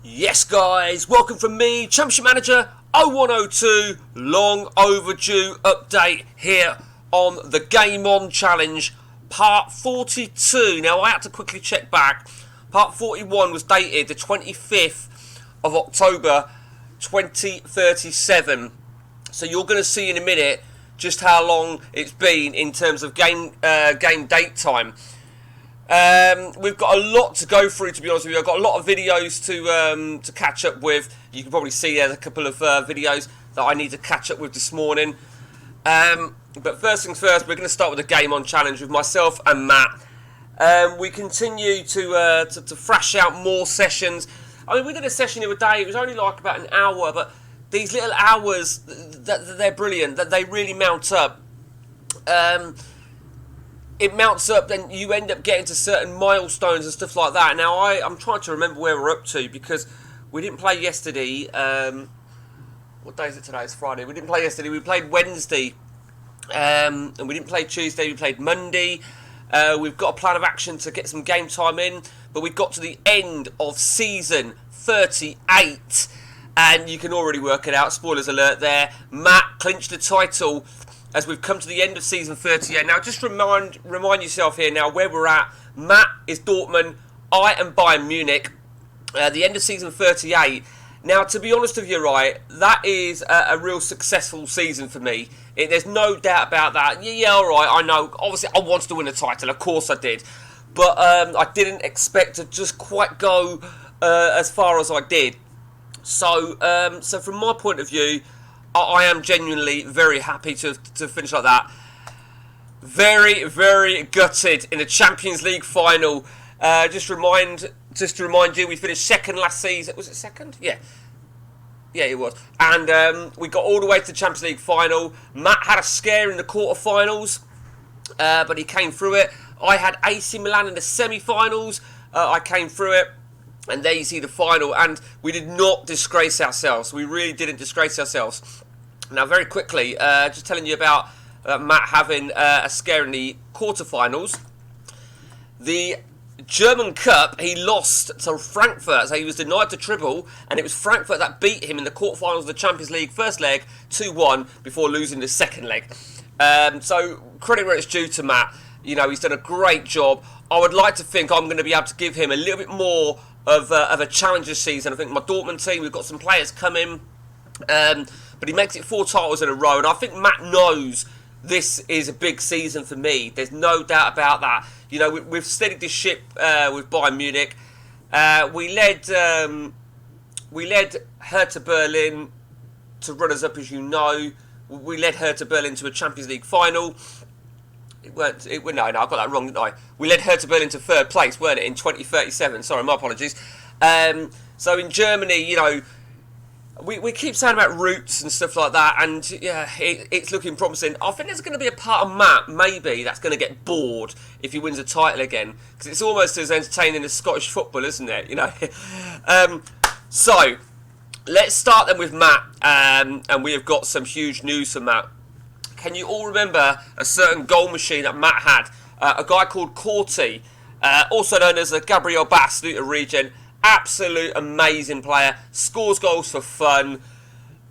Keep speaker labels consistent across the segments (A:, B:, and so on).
A: Yes, guys, welcome from me, Championship Manager 0102, long overdue update here on the Game On Challenge, part 42. Now, I had to quickly check back. Part 41 was dated the 25th of October 2037. So you're going to see in a minute just how long it's been in terms of game date time. We've got a lot to go through, to be honest with you. I've got a lot of videos to catch up with. You can probably see there's a couple of videos that I need to catch up with this morning. But first things first, we're going to start with the Game On Challenge with myself and Matt. We continue to thrash out more sessions. I mean, we did a session the other day. It was only like about an hour, but these little hours, they're brilliant. That they really mount up. It mounts up, then you end up getting to certain milestones and stuff like that. Now, I'm trying to remember where we're up to because we didn't play yesterday. What day is it today? It's Friday. We didn't play yesterday. We played Wednesday. And we didn't play Tuesday. We played Monday. We've got a plan of action to get some game time in. But we got to the end of season 38. And you can already work it out. Spoilers alert there. Matt clinched the title as we've come to the end of season 38. Now, just remind yourself here now where we're at. Matt is Dortmund. I am Bayern Munich. The end of season 38. Now, to be honest with you, right, that is a real successful season for me. There's no doubt about that. Yeah, all right, I know. Obviously, I wanted to win the title. Of course I did. But I didn't expect to just quite go as far as I did. So from my point of view, I am genuinely very happy to finish like that. Very, very gutted in the Champions League final. Just to remind you, we finished second last season. Was it second? Yeah, it was. And we got all the way to the Champions League final. Matt had a scare in the quarterfinals, but he came through it. I had AC Milan in the semi-finals. I came through it. And there you see the final, and we did not disgrace ourselves. We really didn't disgrace ourselves. Now, very quickly, just telling you about Matt having a scare in the quarterfinals. The German Cup, he lost to Frankfurt, so he was denied the treble, and it was Frankfurt that beat him in the quarterfinals of the Champions League first leg, 2-1, before losing the second leg. So, credit where it's due to Matt. You know, he's done a great job. I would like to think I'm going to be able to give him a little bit more of a challenger season. I think my Dortmund team, we've got some players coming, but he makes it 4 titles in a row, and I think Matt knows this is a big season for me. There's no doubt about that. You know, we've steadied this ship with Bayern Munich. We led Hertha Berlin to runners up, as you know. We led Hertha Berlin to a Champions League final. No, I got that wrong, didn't I? We led Hertha Berlin to third place, weren't it, in 2037? Sorry, my apologies. So in Germany, you know, we keep saying about roots and stuff like that, and yeah, it's looking promising. I think there's going to be a part of Matt, maybe, that's going to get bored if he wins a title again, because it's almost as entertaining as Scottish football, isn't it? You know. So let's start then with Matt, and we have got some huge news for Matt. Can you all remember a certain goal machine that Matt had? A guy called Corti, also known as Gabriel Bass, Luton Region. Absolute amazing player. Scores goals for fun.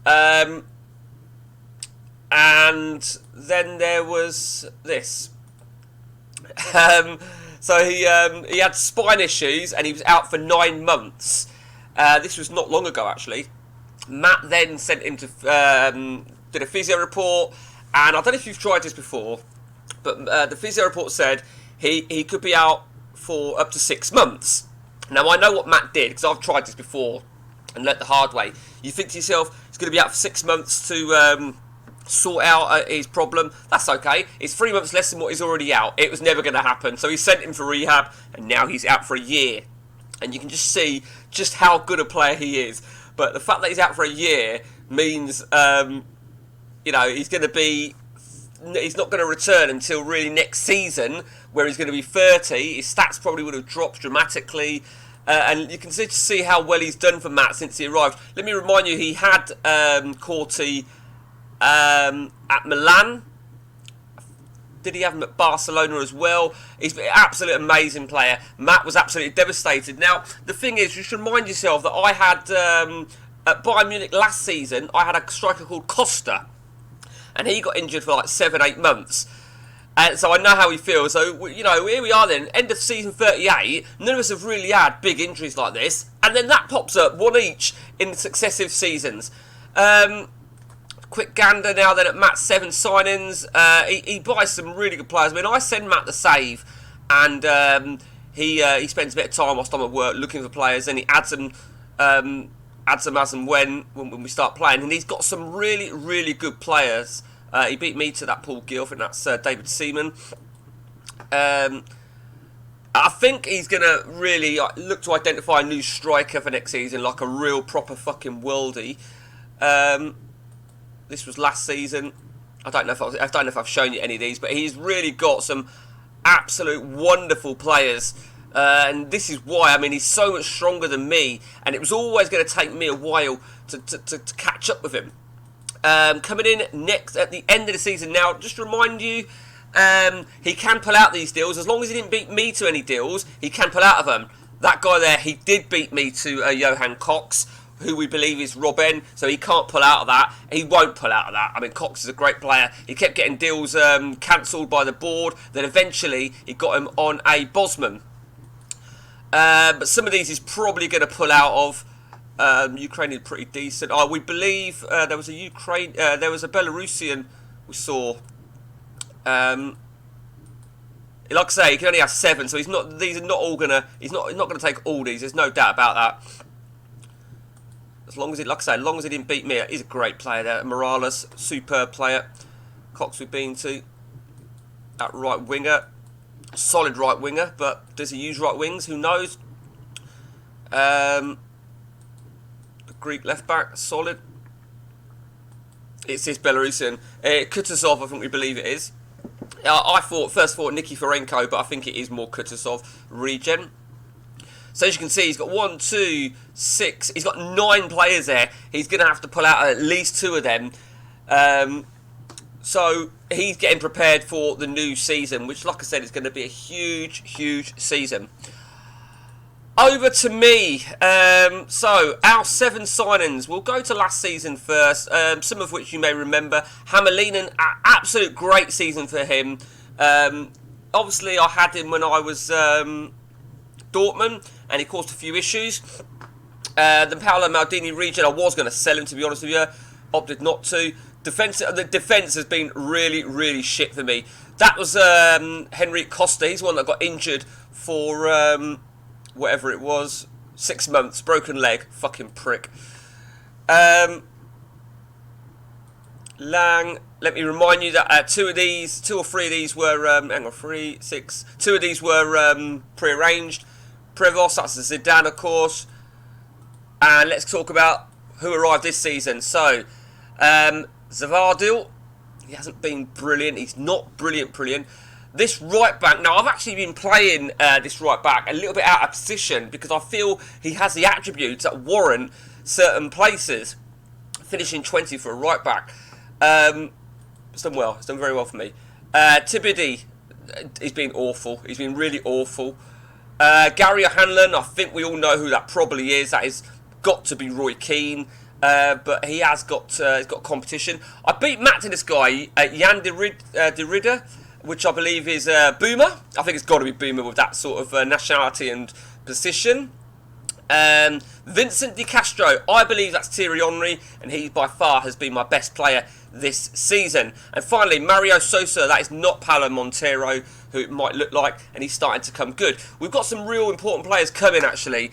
A: And then there was this. So he had spine issues and he was out for 9 months. This was not long ago, actually. Matt then sent him to did a physio report. And I don't know if you've tried this before, but the physio report said he could be out for up to 6 months. Now, I know what Matt did, because I've tried this before and learnt the hard way. You think to yourself, he's going to be out for 6 months to sort out his problem. That's okay. It's 3 months less than what he's already out. It was never going to happen. So he sent him for rehab, and now he's out for a year. And you can just see just how good a player he is. But the fact that he's out for a year means... you know, he's not going to return until really next season, where he's going to be 30. His stats probably would have dropped dramatically. And you can see how well he's done for Matt since he arrived. Let me remind you, he had Corti at Milan. did he have him at Barcelona as well? He's an absolute amazing player. Matt was absolutely devastated. Now, the thing is, you should remind yourself that I had, at Bayern Munich last season, I had a striker called Costa. And he got injured for like 7-8 months. And so I know how he feels. So, you know, here we are then, end of season 38. None of us have really had big injuries like this. And then that pops up, one each, in successive seasons. Quick gander now then at Matt's 7 signings. He buys some really good players. I mean, I send Matt the save, and he spends a bit of time whilst I'm at work looking for players, and he adds them as and when we start playing. And he's got some really, really good players. He beat me to that Paul Gill. I think that's David Seaman. I think he's going to really look to identify a new striker for next season, like a real proper fucking worldie. This was last season. I don't know if I've shown you any of these, but he's really got some absolute wonderful players. And this is why, I mean, he's so much stronger than me, and it was always going to take me a while to catch up with him. Coming in next at the end of the season. Now, just to remind you, he can pull out these deals. As long as he didn't beat me to any deals, he can pull out of them. That guy there, he did beat me to Johan Cox, who we believe is Robben, so he can't pull out of that. He won't pull out of that. I mean, Cox is a great player. He kept getting deals cancelled by the board. Then eventually, he got him on a Bosman. But some of these he's probably going to pull out of. Ukraine is pretty decent. We believe there was a Belarusian we saw. Like I say, he can only have 7, so he's not. These are not all gonna. He's not gonna take all these. There's no doubt about that. As long as as long as he didn't beat me, he's a great player there. Morales, superb player. Cox we've been to. That right winger, solid right winger, but does he use right wings? Who knows? The Greek left back, solid. It's this Belarusian. Kutuzov, I think we believe it is. I first thought Nikiforenko, but I think it is more Kutuzov. Regen. So as you can see, he's got 1, 2, 6. He's got 9 players there. He's going to have to pull out at least 2 of them. So he's getting prepared for the new season, which, like I said, is going to be a huge, huge season. Over to me. So our 7 signings. We'll go to last season first. Some of which you may remember. Hamelinen, absolute great season for him. Obviously, I had him when I was Dortmund, and he caused a few issues. The Paolo Maldini Regen, I was going to sell him, to be honest with you. Opted not to. The defence has been really, really shit for me. That was Henrique Costa. He's the one that got injured for whatever it was. 6 months, broken leg, fucking prick. Lang, let me remind you that 2 or 3 of these were, 3, 6, 2 of these were pre-arranged. Prevost, that's the Zidane, of course. And let's talk about who arrived this season. So, Zavardil, he hasn't been brilliant. He's not brilliant. This right back, now I've actually been playing this right back a little bit out of position because I feel he has the attributes that warrant certain places. Finishing 20 for a right back. It's done well. It's done very well for me. Tibidi, he's been awful. He's been really awful. Gary O'Hanlon, I think we all know who that probably is. That has got to be Roy Keane. But he has got he's got competition. I beat Matt to this guy, Jan de Ridder, which I believe is Boomer. I think it's got to be Boomer with that sort of nationality and position. Vincent Di Castro, I believe that's Thierry Henry, and he by far has been my best player this season. And finally, Mario Sosa, that is not Paulo Montero, who it might look like, and he's starting to come good. We've got some real important players coming, actually.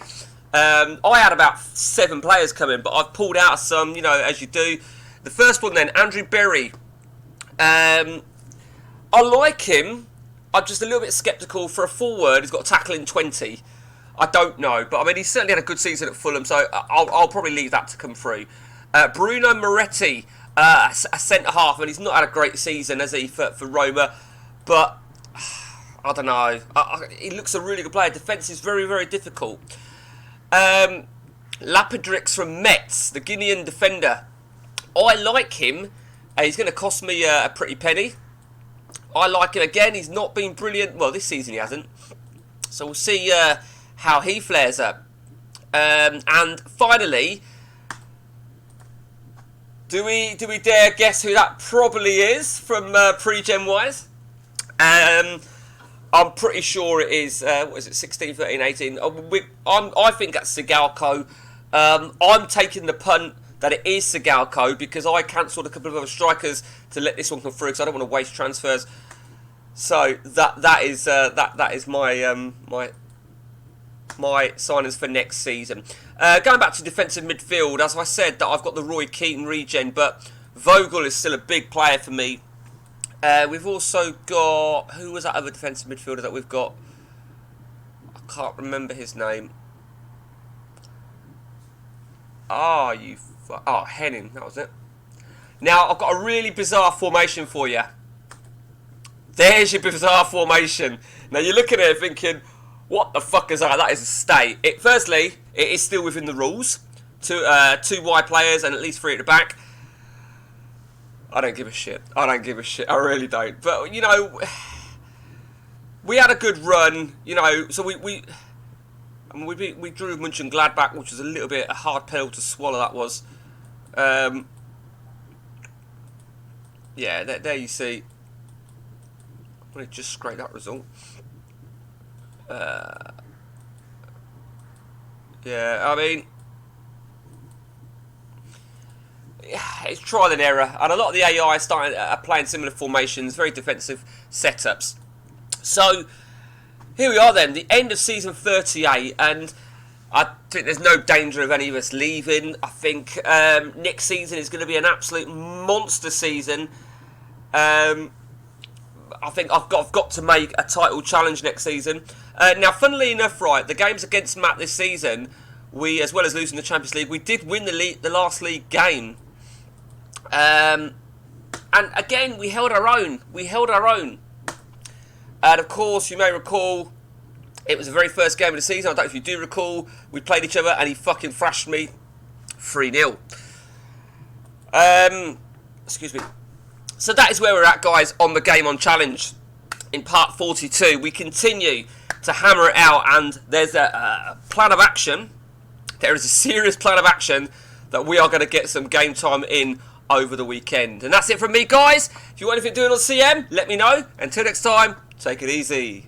A: I had about 7 players coming, but I've pulled out some, you know, as you do. The first one then, Andrew Berry. I like him. I'm just a little bit sceptical. For a forward, he's got a tackle in 20. I don't know, but I mean, he's certainly had a good season at Fulham, so I'll probably leave that to come through. Bruno Moretti, a centre-half, and he's not had a great season, has he, for Roma, but I don't know. He looks a really good player. Defence is very, very difficult. Lapidrix from Metz, the Guinean defender. I like him. He's going to cost me a pretty penny. I like him again. He's not been brilliant. Well, this season he hasn't. So we'll see how he flares up. And finally, do we dare guess who that probably is from pre-gen wise? I'm pretty sure it is. What is it? 16, 13, 18. I think that's Sigalko. I'm taking the punt that it is Sigalko because I cancelled a couple of other strikers to let this one come through because I don't want to waste transfers. So that is my my signings for next season. Going back to defensive midfield, as I said, that I've got the Roy Keaton regen, but Vogel is still a big player for me. We've also got, who was that other defensive midfielder that we've got? I can't remember his name. Henning, that was it. Now, I've got a really bizarre formation for you. There's your bizarre formation. Now, you're looking at it thinking, what the fuck is that? That is a state. Firstly, it is still within the rules. Two wide players and at least 3 at the back. I don't give a shit. I I really don't. But, you know, we had a good run, you know, so we drew Mönchengladbach, which was a little bit a hard pill to swallow, that was. Yeah, there you see. I'm going to just scrape that result. Yeah, I mean, it's trial and error, and a lot of the AI are playing similar formations, very defensive setups. So here we are then, the end of season 38, and I think there's no danger of any of us leaving. I think next season is going to be an absolute monster season. I think I've got to make a title challenge next season. Now, funnily enough, right, the games against Matt this season, we, as well as losing the Champions League, we did win the last league game. And again, we held our own. And of course, you may recall, it was the very first game of the season. I don't know if you do recall. We played each other and he fucking thrashed me 3-0. Excuse me. So that is where we're at, guys, on the Game On Challenge. In part 42, we continue to hammer it out, and there's a plan of action. There is a serious plan of action that we are going to get some game time in over the weekend. And that's it from me, guys. If you want anything doing on CM, let me know. Until next time, take it easy.